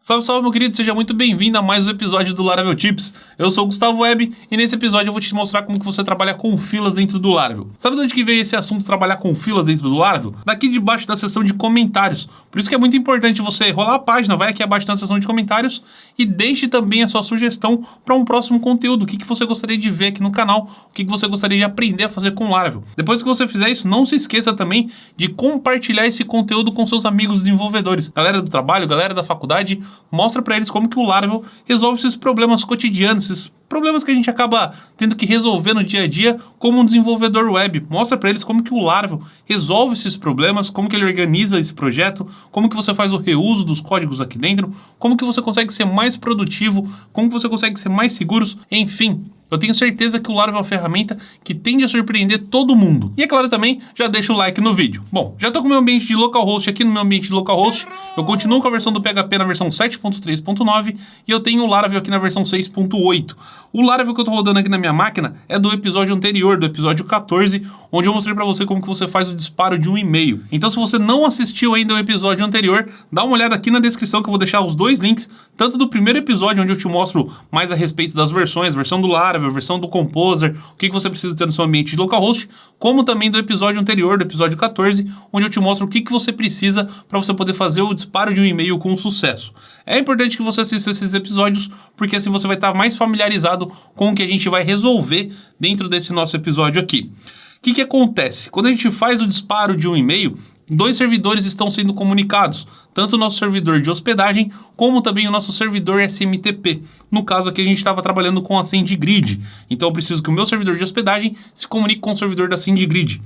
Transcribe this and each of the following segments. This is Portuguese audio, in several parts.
Salve, salve, meu querido, seja muito bem-vindo a mais um episódio do Laravel Tips. Eu sou o Gustavo Web e nesse episódio eu vou te mostrar como que você trabalha com filas dentro do Laravel. Sabe de onde que veio esse assunto trabalhar com filas dentro do Laravel? Daqui debaixo da seção de comentários. Por isso que é muito importante você rolar a página, vai aqui abaixo na seção de comentários e deixe também a sua sugestão para um próximo conteúdo. O que você gostaria de ver aqui no canal, o que você gostaria de aprender a fazer com o Laravel. Depois que você fizer isso, não se esqueça também de compartilhar esse conteúdo com seus amigos desenvolvedores. Galera do trabalho, galera da faculdade, mostra para eles como que o Laravel resolve esses problemas cotidianos, esses problemas que a gente acaba tendo que resolver no dia a dia como um desenvolvedor web. Mostra para eles como que o Laravel resolve esses problemas, como que ele organiza esse projeto, como que você faz o reuso dos códigos aqui dentro, como que você consegue ser mais produtivo, como que você consegue ser mais seguros, enfim. Eu tenho certeza que o Laravel é uma ferramenta que tende a surpreender todo mundo. E é claro também, já deixa o like no vídeo. Bom, já estou com o meu ambiente de localhost aqui no meu ambiente de localhost. Eu continuo com a versão do PHP na versão 7.3.9 e eu tenho o Laravel aqui na versão 6.8. O Laravel que eu estou rodando aqui na minha máquina é do episódio anterior, do episódio 14, onde eu mostrei para você como que você faz o disparo de um e-mail. Então se você não assistiu ainda o episódio anterior, dá uma olhada aqui na descrição que eu vou deixar os dois links, tanto do primeiro episódio, onde eu te mostro mais a respeito das versões, versão do Laravel, a versão do Composer, o que você precisa ter no seu ambiente de localhost, como também do episódio anterior, do episódio 14, onde eu te mostro o que você precisa para você poder fazer o disparo de um e-mail com sucesso. É importante que você assista esses episódios, porque assim você vai estar mais familiarizado com o que a gente vai resolver dentro desse nosso episódio aqui. O que acontece? Quando a gente faz o disparo de um e-mail, dois servidores estão sendo comunicados, tanto o nosso servidor de hospedagem, como também o nosso servidor SMTP. No caso aqui a gente estava trabalhando com a SendGrid, então eu preciso que o meu servidor de hospedagem se comunique com o servidor da SendGrid.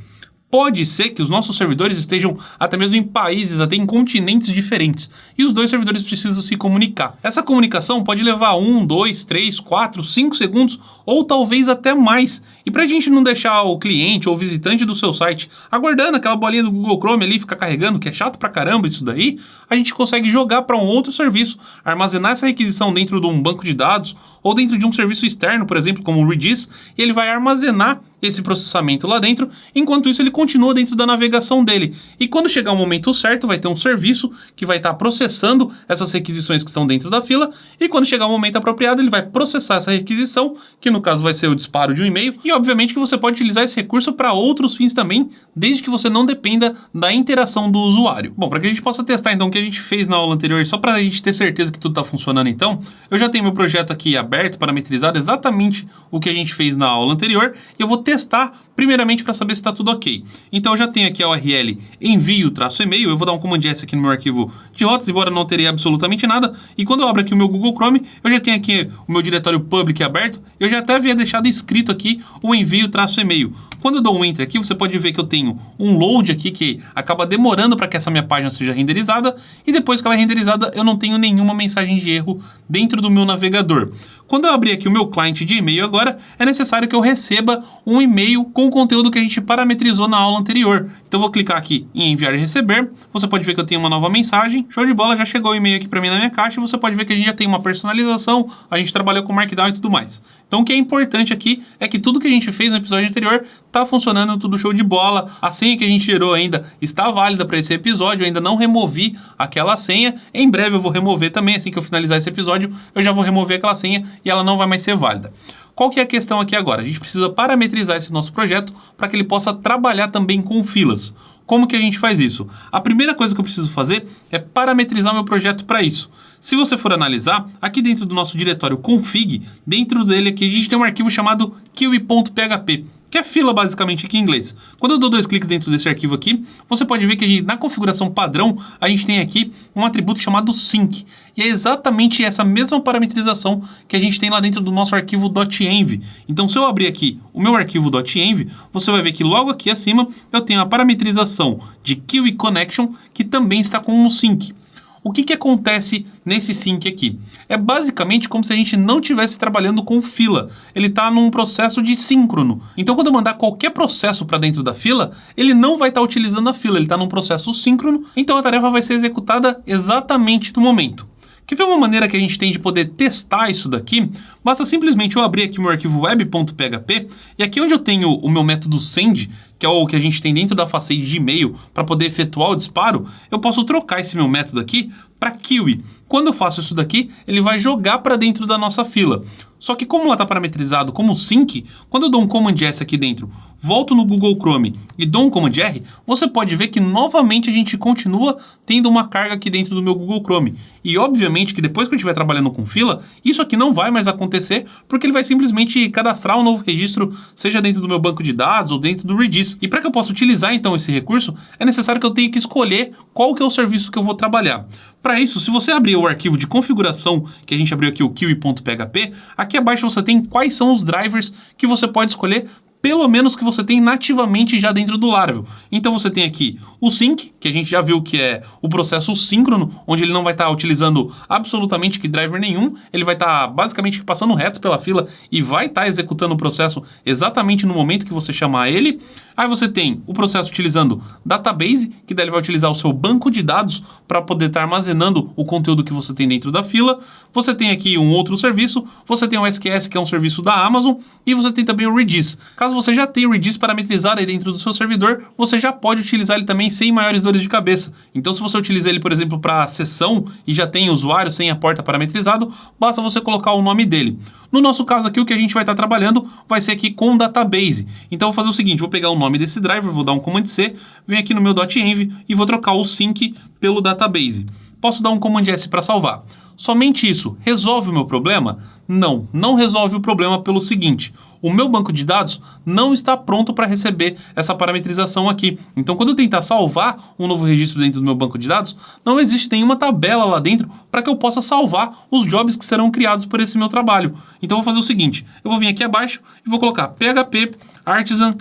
Pode ser que os nossos servidores estejam até mesmo em países, até em continentes diferentes, e os dois servidores precisam se comunicar. Essa comunicação pode levar 1, 2, 3, 4, 5 segundos, ou talvez até mais. E para a gente não deixar o cliente ou o visitante do seu site aguardando aquela bolinha do Google Chrome ali, ficar carregando, que é chato pra caramba isso daí, a gente consegue jogar para um outro serviço, armazenar essa requisição dentro de um banco de dados, ou dentro de um serviço externo, por exemplo, como o Redis, e ele vai armazenar esse processamento lá dentro, enquanto isso ele continua dentro da navegação dele. E quando chegar o momento certo, vai ter um serviço que vai estar processando essas requisições que estão dentro da fila, e quando chegar o momento apropriado, ele vai processar essa requisição, que no caso vai ser o disparo de um e-mail, e obviamente que você pode utilizar esse recurso para outros fins também, desde que você não dependa da interação do usuário. Bom, para que a gente possa testar então o que a gente fez na aula anterior, só para a gente ter certeza que tudo está funcionando então, eu já tenho meu projeto aqui aberto, parametrizado, exatamente o que a gente fez na aula anterior, e eu vou testar primeiramente para saber se está tudo ok. Então eu já tenho aqui a URL envio-e-mail, eu vou dar um command S aqui no meu arquivo de rotas, embora não terei absolutamente nada, e quando eu abro aqui o meu Google Chrome, eu já tenho aqui o meu diretório public aberto, eu já até havia deixado escrito aqui o envio-e-mail. Quando eu dou um enter aqui, você pode ver que eu tenho um load aqui que acaba demorando para que essa minha página seja renderizada, e depois que ela é renderizada, eu não tenho nenhuma mensagem de erro dentro do meu navegador. Quando eu abrir aqui o meu cliente de e-mail agora, é necessário que eu receba um e-mail com o conteúdo que a gente parametrizou na aula anterior. Então eu vou clicar aqui em enviar e receber, você pode ver que eu tenho uma nova mensagem, show de bola, já chegou o e-mail aqui para mim na minha caixa, e você pode ver que a gente já tem uma personalização, a gente trabalhou com Markdown e tudo mais. Então o que é importante aqui é que tudo que a gente fez no episódio anterior está funcionando, tudo show de bola, a senha que a gente gerou ainda está válida para esse episódio, eu ainda não removi aquela senha, em breve eu vou remover também, assim que eu finalizar esse episódio, eu já vou remover aquela senha e ela não vai mais ser válida. Qual que é a questão aqui agora? A gente precisa parametrizar esse nosso projeto para que ele possa trabalhar também com filas. Como que a gente faz isso? A primeira coisa que eu preciso fazer é parametrizar meu projeto para isso. Se você for analisar, aqui dentro do nosso diretório config, dentro dele aqui a gente tem um arquivo chamado kiwi.php, que é fila basicamente aqui em inglês. Quando eu dou dois cliques dentro desse arquivo aqui, você pode ver que na configuração padrão, a gente tem aqui um atributo chamado sync. E é exatamente essa mesma parametrização que a gente tem lá dentro do nosso arquivo .env. Então se eu abrir aqui o meu arquivo .env, você vai ver que logo aqui acima eu tenho a parametrização de Kiwi Connection, que também está com um sync. O que acontece nesse sync aqui? É basicamente como se a gente não estivesse trabalhando com fila. Ele está num processo de síncrono. Então, quando eu mandar qualquer processo para dentro da fila, ele não vai estar utilizando a fila. Ele está num processo síncrono, então a tarefa vai ser executada exatamente no momento. Quer ver uma maneira que a gente tem de poder testar isso daqui? Basta simplesmente eu abrir aqui meu arquivo web.php e aqui onde eu tenho o meu método send, que é o que a gente tem dentro da facade de e-mail para poder efetuar o disparo, eu posso trocar esse meu método aqui para Kiwi. Quando eu faço isso daqui, ele vai jogar para dentro da nossa fila. Só que como ela está parametrizado como sync, quando eu dou um Command S aqui dentro, volto no Google Chrome e dou um Command R, você pode ver que novamente a gente continua tendo uma carga aqui dentro do meu Google Chrome. E obviamente que depois que eu estiver trabalhando com fila, isso aqui não vai mais acontecer, porque ele vai simplesmente cadastrar um novo registro, seja dentro do meu banco de dados ou dentro do Redis. E para que eu possa utilizar então esse recurso, é necessário que eu tenha que escolher qual que é o serviço que eu vou trabalhar. Para isso, se você abrir o arquivo de configuração, que a gente abriu aqui o kiwi.php, aqui abaixo você tem quais são os drivers que você pode escolher, pelo menos que você tem nativamente já dentro do Laravel. Então você tem aqui o sync, que a gente já viu que é o processo síncrono, onde ele não vai estar utilizando absolutamente que driver nenhum, ele vai estar basicamente passando reto pela fila e vai estar executando o processo exatamente no momento que você chamar ele. Aí você tem o processo utilizando database, que daí ele vai utilizar o seu banco de dados para poder estar armazenando o conteúdo que você tem dentro da fila. Você tem aqui um outro serviço, você tem o SQS, que é um serviço da Amazon, e você tem também o Redis. Caso você já tenha o Redis parametrizado aí dentro do seu servidor, você já pode utilizar ele também sem maiores dores de cabeça. Então, se você utiliza ele, por exemplo, para sessão e já tem usuário sem a porta parametrizado, basta você colocar o nome dele. No nosso caso aqui, o que a gente vai estar trabalhando vai ser aqui com database. Então, eu vou fazer o seguinte, vou pegar o nome desse driver, vou dar um Command C, venho aqui no meu .env e vou trocar o sync pelo database. Posso dar um Command S para salvar. Somente isso resolve o meu problema? Não, não resolve o problema pelo seguinte: o meu banco de dados não está pronto para receber essa parametrização aqui. Então, quando eu tentar salvar um novo registro dentro do meu banco de dados, não existe nenhuma tabela lá dentro para que eu possa salvar os jobs que serão criados por esse meu trabalho. Então, eu vou fazer o seguinte, eu vou vir aqui abaixo e vou colocar php artisan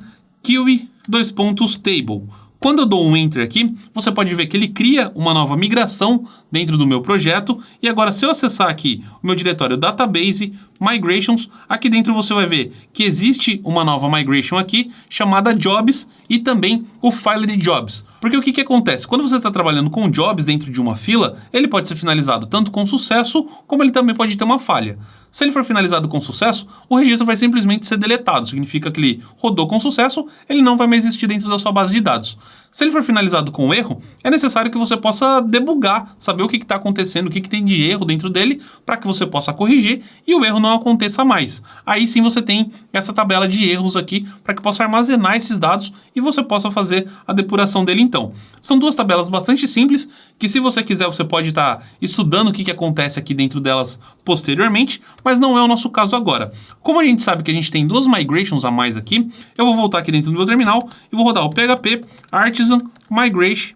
kiwi table. Quando eu dou um Enter aqui, você pode ver que ele cria uma nova migração dentro do meu projeto. E agora, se eu acessar aqui o meu diretório Database, Migrations, aqui dentro você vai ver que existe uma nova migration aqui, chamada Jobs, e também o file de Jobs. Porque o que acontece? Quando você está trabalhando com Jobs dentro de uma fila, ele pode ser finalizado tanto com sucesso, como ele também pode ter uma falha. Se ele for finalizado com sucesso, o registro vai simplesmente ser deletado. Significa que ele rodou com sucesso, ele não vai mais existir dentro da sua base de dados. Se ele for finalizado com erro, é necessário que você possa debugar, saber o que está acontecendo, o que tem de erro dentro dele, para que você possa corrigir e o erro não aconteça mais. Aí sim você tem essa tabela de erros aqui, para que possa armazenar esses dados e você possa fazer a depuração dele então. São duas tabelas bastante simples, que se você quiser você pode estar estudando o que acontece aqui dentro delas posteriormente, mas não é o nosso caso agora. Como a gente sabe que a gente tem duas migrations a mais aqui, eu vou voltar aqui dentro do meu terminal e vou rodar o php artisan migration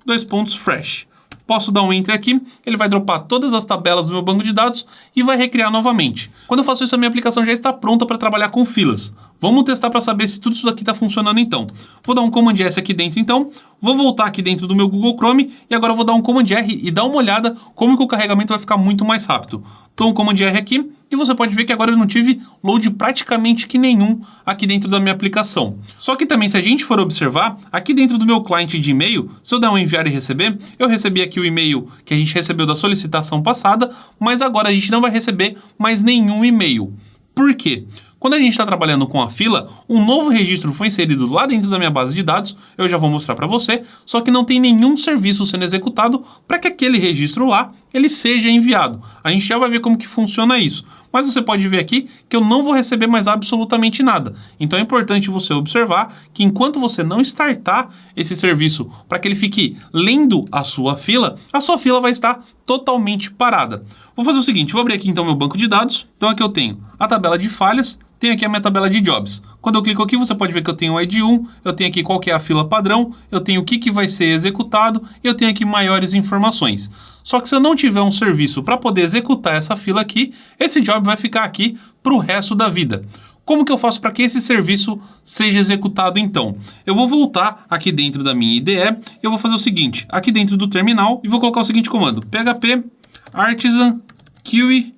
fresh. Posso dar um Enter aqui, ele vai dropar todas as tabelas do meu banco de dados e vai recriar novamente. Quando eu faço isso, a minha aplicação já está pronta para trabalhar com filas. Vamos testar para saber se tudo isso daqui está funcionando então. Vou dar um Command S aqui dentro então, vou voltar aqui dentro do meu Google Chrome e agora vou dar um Command R e dar uma olhada como que o carregamento vai ficar muito mais rápido. Dou um Command R aqui e você pode ver que agora eu não tive load praticamente que nenhum aqui dentro da minha aplicação. Só que também, se a gente for observar, aqui dentro do meu cliente de e-mail, se eu der um enviar e receber, eu recebi aqui o e-mail que a gente recebeu da solicitação passada, mas agora a gente não vai receber mais nenhum e-mail. Por quê? Quando a gente está trabalhando com a fila, um novo registro foi inserido lá dentro da minha base de dados, eu já vou mostrar para você, só que não tem nenhum serviço sendo executado para que aquele registro lá ele seja enviado. A gente já vai ver como que funciona isso. Mas você pode ver aqui que eu não vou receber mais absolutamente nada. Então é importante você observar que enquanto você não startar esse serviço para que ele fique lendo a sua fila vai estar totalmente parada. Vou fazer o seguinte, vou abrir aqui então meu banco de dados. Então aqui eu tenho a tabela de falhas, tenho aqui a minha tabela de jobs. Quando eu clico aqui, você pode ver que eu tenho o ID 1, eu tenho aqui qual que é a fila padrão, eu tenho o que vai ser executado, e eu tenho aqui maiores informações. Só que se eu não tiver um serviço para poder executar essa fila aqui, esse job vai ficar aqui para o resto da vida. Como que eu faço para que esse serviço seja executado então? Eu vou voltar aqui dentro da minha IDE, eu vou fazer o seguinte, aqui dentro do terminal, e vou colocar o seguinte comando, php artisan kiwi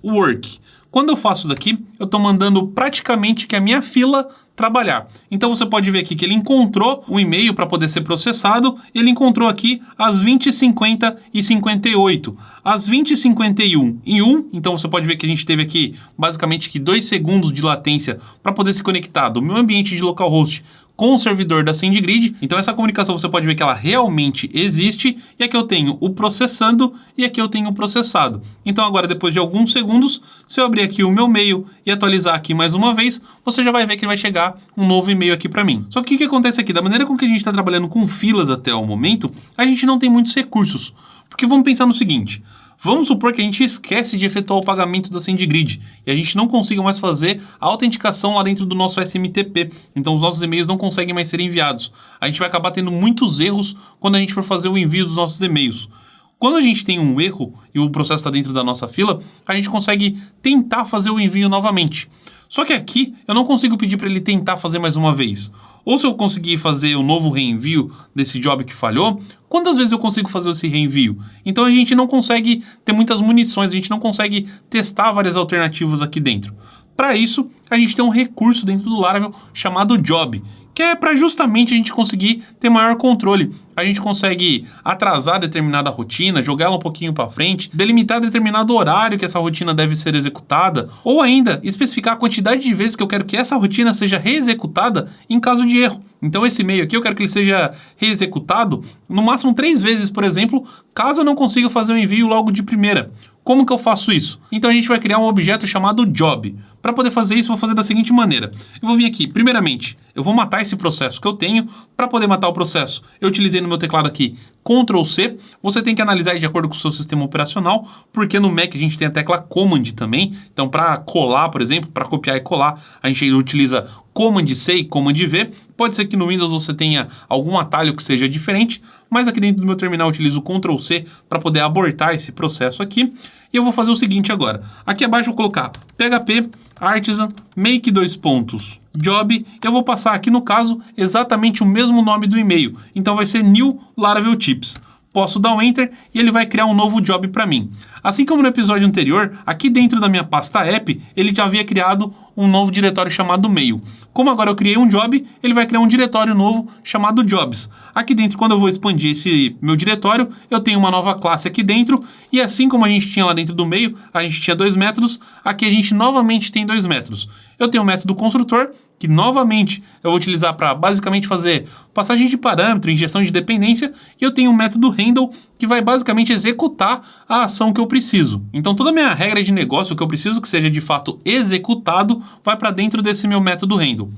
work. Quando eu faço daqui, eu estou mandando praticamente que a minha fila trabalhar. Então você pode ver aqui que ele encontrou um e-mail para poder ser processado, ele encontrou aqui às 20h50 e 58, às 20h51 e 1, então você pode ver que a gente teve aqui basicamente que 2 segundos de latência para poder se conectar do meu ambiente de localhost com o servidor da SendGrid. Então essa comunicação você pode ver que ela realmente existe, e aqui eu tenho o processando e aqui eu tenho o processado. Então agora, depois de alguns segundos, se eu abrir aqui o meu e-mail e atualizar aqui mais uma vez, você já vai ver que vai chegar um novo e-mail aqui para mim. Só que o que acontece aqui? Da maneira com que a gente está trabalhando com filas até o momento, a gente não tem muitos recursos. Porque vamos pensar no seguinte: vamos supor que a gente esquece de efetuar o pagamento da SendGrid e a gente não consiga mais fazer a autenticação lá dentro do nosso SMTP. Então os nossos e-mails não conseguem mais ser enviados. A gente vai acabar tendo muitos erros quando a gente for fazer o envio dos nossos e-mails. Quando a gente tem um erro e o processo está dentro da nossa fila, a gente consegue tentar fazer o envio novamente. Só que aqui eu não consigo pedir para ele tentar fazer mais uma vez. Ou se eu conseguir fazer o novo reenvio desse job que falhou, quantas vezes eu consigo fazer esse reenvio? Então a gente não consegue ter muitas munições, a gente não consegue testar várias alternativas aqui dentro. Para isso, a gente tem um recurso dentro do Laravel chamado Job, que é para justamente a gente conseguir ter maior controle. A gente consegue atrasar determinada rotina, jogar ela um pouquinho para frente, delimitar determinado horário que essa rotina deve ser executada, ou ainda especificar a quantidade de vezes que eu quero que essa rotina seja reexecutada em caso de erro. Então esse e-mail aqui eu quero que ele seja reexecutado no máximo 3 vezes, por exemplo, caso eu não consiga fazer o envio logo de primeira. Como que eu faço isso? Então a gente vai criar um objeto chamado Job. Para poder fazer isso, eu vou fazer da seguinte maneira. Eu vou vir aqui, primeiramente, eu vou matar esse processo que eu tenho. Para poder matar o processo, eu utilizei no meu teclado aqui Ctrl+C. Você tem que analisar de acordo com o seu sistema operacional, porque no Mac a gente tem a tecla Command também. Então para colar, por exemplo, para copiar e colar, a gente utiliza Command+C e Command+V. Pode ser que no Windows você tenha algum atalho que seja diferente, mas aqui dentro do meu terminal eu utilizo o Ctrl+C para poder abortar esse processo aqui. E eu vou fazer o seguinte agora. Aqui abaixo eu vou colocar PHP artisan make 2 pontos job. Eu vou passar aqui no caso exatamente o mesmo nome do e-mail. Então vai ser new Laravel Tips. Posso dar um Enter e ele vai criar um novo job para mim. Assim como no episódio anterior, aqui dentro da minha pasta app, ele já havia criado um novo diretório chamado mail. Como agora eu criei um job, ele vai criar um diretório novo chamado jobs. Aqui dentro, quando eu vou expandir esse meu diretório, eu tenho uma nova classe aqui dentro, e assim como a gente tinha lá dentro do mail, a gente tinha 2 métodos, aqui a gente novamente tem 2 métodos. Eu tenho o método construtor, que novamente eu vou utilizar para basicamente fazer passagem de parâmetro, injeção de dependência, e eu tenho o método handle, que vai basicamente executar a ação que eu preciso. Então toda a minha regra de negócio, que eu preciso que seja de fato executado, vai para dentro desse meu método handle.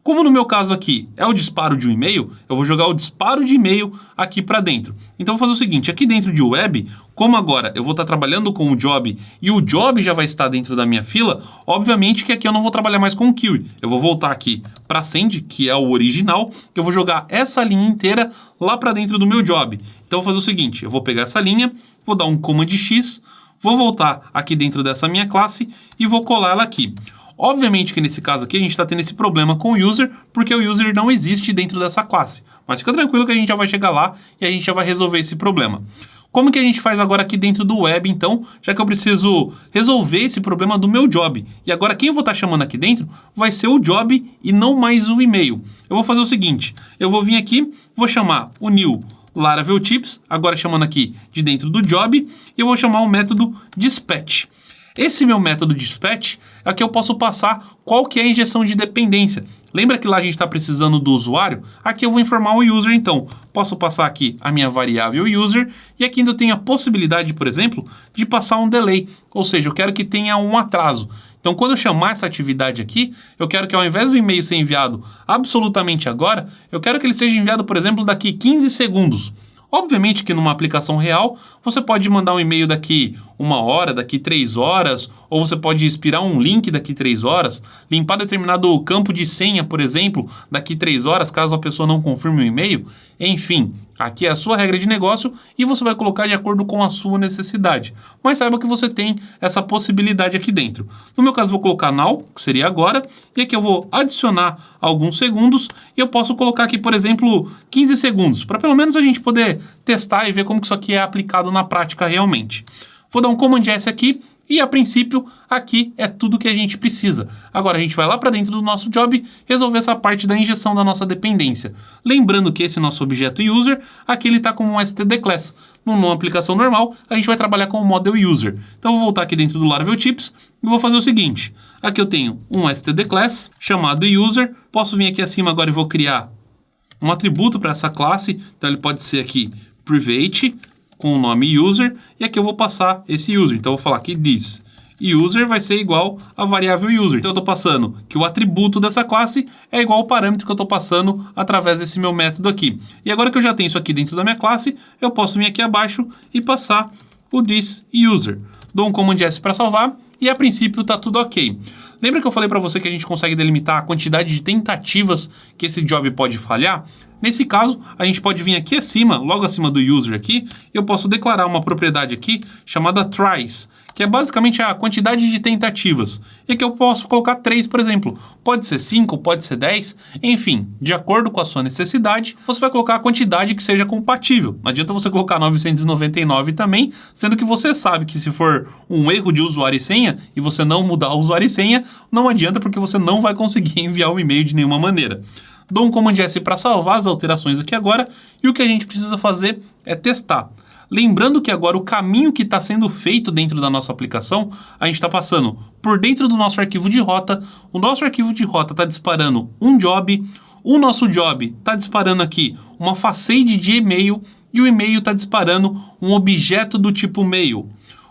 Como no meu caso aqui é o disparo de um e-mail, eu vou jogar o disparo de e-mail aqui para dentro. Então eu vou fazer o seguinte, aqui dentro de web, como agora eu vou estar trabalhando com o job e o job já vai estar dentro da minha fila, obviamente que aqui eu não vou trabalhar mais com o query. Eu vou voltar aqui para send, que é o original, eu vou jogar essa linha inteira lá para dentro do meu job. Então eu vou fazer o seguinte, eu vou pegar essa linha, vou dar um Command X, vou voltar aqui dentro dessa minha classe e vou colar ela aqui. Obviamente que nesse caso aqui a gente está tendo esse problema com o user, porque o user não existe dentro dessa classe. Mas fica tranquilo que a gente já vai chegar lá e a gente já vai resolver esse problema. Como que a gente faz agora aqui dentro do web, então, já que eu preciso resolver esse problema do meu job? E agora quem eu vou estar chamando aqui dentro vai ser o job e não mais o e-mail. Eu vou fazer o seguinte, eu vou vir aqui, vou chamar o new Laravel Tips, agora chamando aqui de dentro do job, e eu vou chamar o método dispatch. Esse meu método dispatch é que eu posso passar qual que é a injeção de dependência. Lembra que lá a gente está precisando do usuário? Aqui eu vou informar o user, então. Posso passar aqui a minha variável user e aqui ainda tem a possibilidade, por exemplo, de passar um delay. Ou seja, eu quero que tenha um atraso. Então, quando eu chamar essa atividade aqui, eu quero que ao invés do e-mail ser enviado absolutamente agora, eu quero que ele seja enviado, por exemplo, daqui 15 segundos. Obviamente que numa aplicação real, você pode mandar um e-mail daqui 1 hora, daqui 3 horas, ou você pode expirar um link daqui 3 horas, limpar determinado campo de senha, por exemplo, daqui 3 horas, caso a pessoa não confirme o e-mail. Enfim, aqui é a sua regra de negócio e você vai colocar de acordo com a sua necessidade. Mas saiba que você tem essa possibilidade aqui dentro. No meu caso, vou colocar now, que seria agora, e aqui eu vou adicionar alguns segundos e eu posso colocar aqui, por exemplo, 15 segundos, para pelo menos a gente poder testar e ver como que isso aqui é aplicado na prática realmente. Vou dar um Command S aqui E a princípio, aqui é tudo que a gente precisa. Agora a gente vai lá para dentro do nosso job resolver essa parte da injeção da nossa dependência. Lembrando que esse nosso objeto user, aqui ele está como um std class. Numa aplicação normal, a gente vai trabalhar com o model user. Então eu vou voltar aqui dentro do Laravel Tips e vou fazer o seguinte. Aqui eu tenho um std class chamado user. Posso vir aqui acima agora e vou criar um atributo para essa classe. Então ele pode ser aqui private com o nome user, e aqui eu vou passar esse user. Então eu vou falar que this user vai ser igual a variável user. Então eu estou passando que o atributo dessa classe é igual ao parâmetro que eu estou passando através desse meu método aqui. E agora que eu já tenho isso aqui dentro da minha classe, eu posso vir aqui abaixo e passar o this user. Dou um Command S para salvar e a princípio está tudo ok. Lembra que eu falei para você que a gente consegue delimitar a quantidade de tentativas que esse job pode falhar? Nesse caso, a gente pode vir aqui acima, logo acima do user aqui, e eu posso declarar uma propriedade aqui chamada tries, que é basicamente a quantidade de tentativas. E aqui eu posso colocar 3, por exemplo. Pode ser 5, pode ser 10, enfim, de acordo com a sua necessidade, você vai colocar a quantidade que seja compatível. Não adianta você colocar 999 também, sendo que você sabe que se for um erro de usuário e senha, e você não mudar o usuário e senha, não adianta porque você não vai conseguir enviar o e-mail de nenhuma maneira. Dou um Command S para salvar as alterações aqui agora, e o que a gente precisa fazer é testar. Lembrando que agora o caminho que está sendo feito dentro da nossa aplicação, a gente está passando por dentro do nosso arquivo de rota, o nosso arquivo de rota está disparando um job, o nosso job está disparando aqui uma facade de e-mail, e o e-mail está disparando um objeto do tipo mail.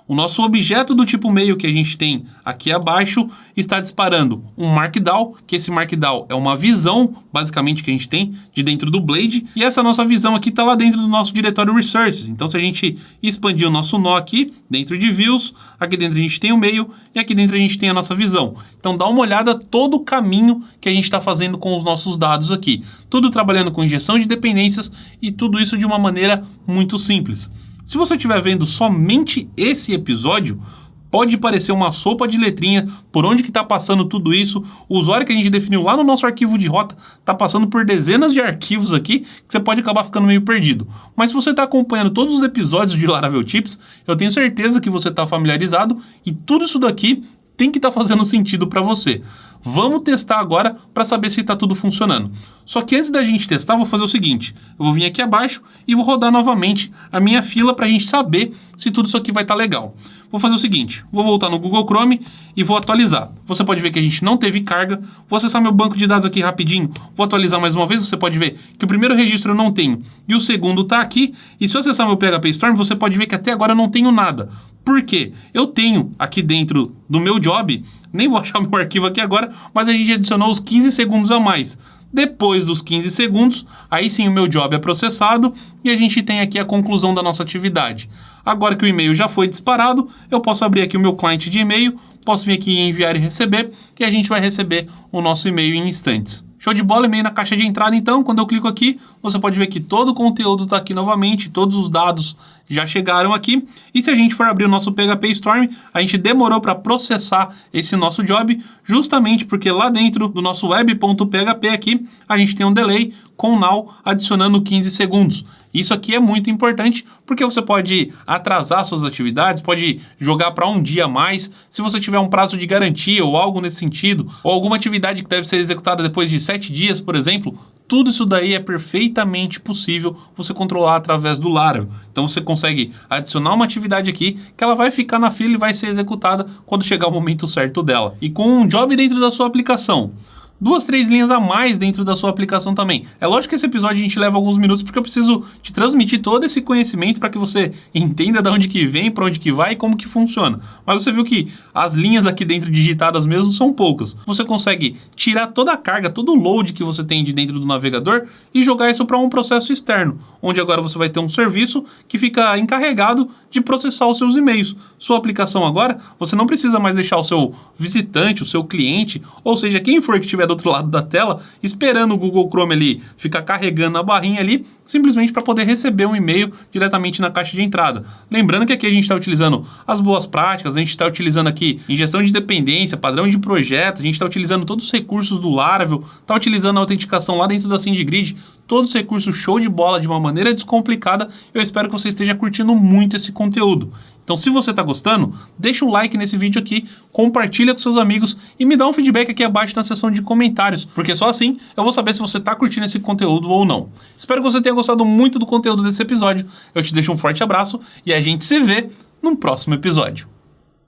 O nosso objeto do tipo mail que a gente tem aqui abaixo está disparando um Markdown, que esse Markdown é uma visão, basicamente, que a gente tem de dentro do Blade. E essa nossa visão aqui está lá dentro do nosso diretório Resources. Então, se a gente expandir o nosso nó aqui, dentro de Views, aqui dentro a gente tem o mail e aqui dentro a gente tem a nossa visão. Então, dá uma olhada todo o caminho que a gente está fazendo com os nossos dados aqui. Tudo trabalhando com injeção de dependências e tudo isso de uma maneira muito simples. Se você estiver vendo somente esse episódio, pode parecer uma sopa de letrinha por onde que está passando tudo isso. O usuário que a gente definiu lá no nosso arquivo de rota está passando por dezenas de arquivos aqui que você pode acabar ficando meio perdido. Mas se você está acompanhando todos os episódios de Laravel Tips, eu tenho certeza que você está familiarizado e tudo isso daqui tem que estar fazendo sentido para você. Vamos testar agora para saber se está tudo funcionando. Só que antes da gente testar, eu vou fazer o seguinte. Eu vou vir aqui abaixo e vou rodar novamente a minha fila para a gente saber se tudo isso aqui vai estar legal. Vou fazer o seguinte. Vou voltar no Google Chrome e vou atualizar. Você pode ver que a gente não teve carga. Vou acessar meu banco de dados aqui rapidinho. Vou atualizar mais uma vez. Você pode ver que o primeiro registro eu não tenho e o segundo está aqui. E se eu acessar meu PHP Storm, você pode ver que até agora eu não tenho nada. Por quê? Eu tenho aqui dentro do meu job, nem vou achar o meu arquivo aqui agora, mas a gente adicionou os 15 segundos a mais. Depois dos 15 segundos, aí sim o meu job é processado e a gente tem aqui a conclusão da nossa atividade. Agora que o e-mail já foi disparado, eu posso abrir aqui o meu cliente de e-mail, posso vir aqui em enviar e receber, e a gente vai receber o nosso e-mail em instantes. Show de bola, e-mail na caixa de entrada, então, quando eu clico aqui, você pode ver que todo o conteúdo está aqui novamente, todos os dados já chegaram aqui, e se a gente for abrir o nosso PHP Storm, a gente demorou para processar esse nosso job, justamente porque lá dentro do nosso web.php aqui, a gente tem um delay com now adicionando 15 segundos. Isso aqui é muito importante porque você pode atrasar suas atividades, pode jogar para um dia a mais. Se você tiver um prazo de garantia ou algo nesse sentido, ou alguma atividade que deve ser executada depois de 7 dias, por exemplo, tudo isso daí é perfeitamente possível você controlar através do Laravel. Então você consegue adicionar uma atividade aqui que ela vai ficar na fila e vai ser executada quando chegar o momento certo dela. E com um job dentro da sua aplicação, 2, 3 linhas a mais dentro da sua aplicação também. É lógico que esse episódio a gente leva alguns minutos porque eu preciso te transmitir todo esse conhecimento para que você entenda de onde que vem, para onde que vai e como que funciona. Mas você viu que as linhas aqui dentro digitadas mesmo são poucas. Você consegue tirar toda a carga, todo o load que você tem de dentro do navegador e jogar isso para um processo externo, onde agora você vai ter um serviço que fica encarregado de processar os seus e-mails. Sua aplicação agora, você não precisa mais deixar o seu visitante, o seu cliente, ou seja, quem for que estiver do outro lado da tela, esperando o Google Chrome ali, ficar carregando a barrinha ali, simplesmente para poder receber um e-mail diretamente na caixa de entrada. Lembrando que aqui a gente está utilizando as boas práticas, a gente está utilizando aqui injeção de dependência, padrão de projeto, a gente está utilizando todos os recursos do Laravel, está utilizando a autenticação lá dentro da SendGrid, todos os recursos show de bola de uma maneira descomplicada. Eu espero que você esteja curtindo muito esse conteúdo. Então, se você está gostando, deixa um like nesse vídeo aqui, compartilha com seus amigos e me dá um feedback aqui abaixo na seção de comentários, porque só assim eu vou saber se você está curtindo esse conteúdo ou não. Espero que você tenha gostado muito do conteúdo desse episódio. Eu te deixo um forte abraço e a gente se vê no próximo episódio.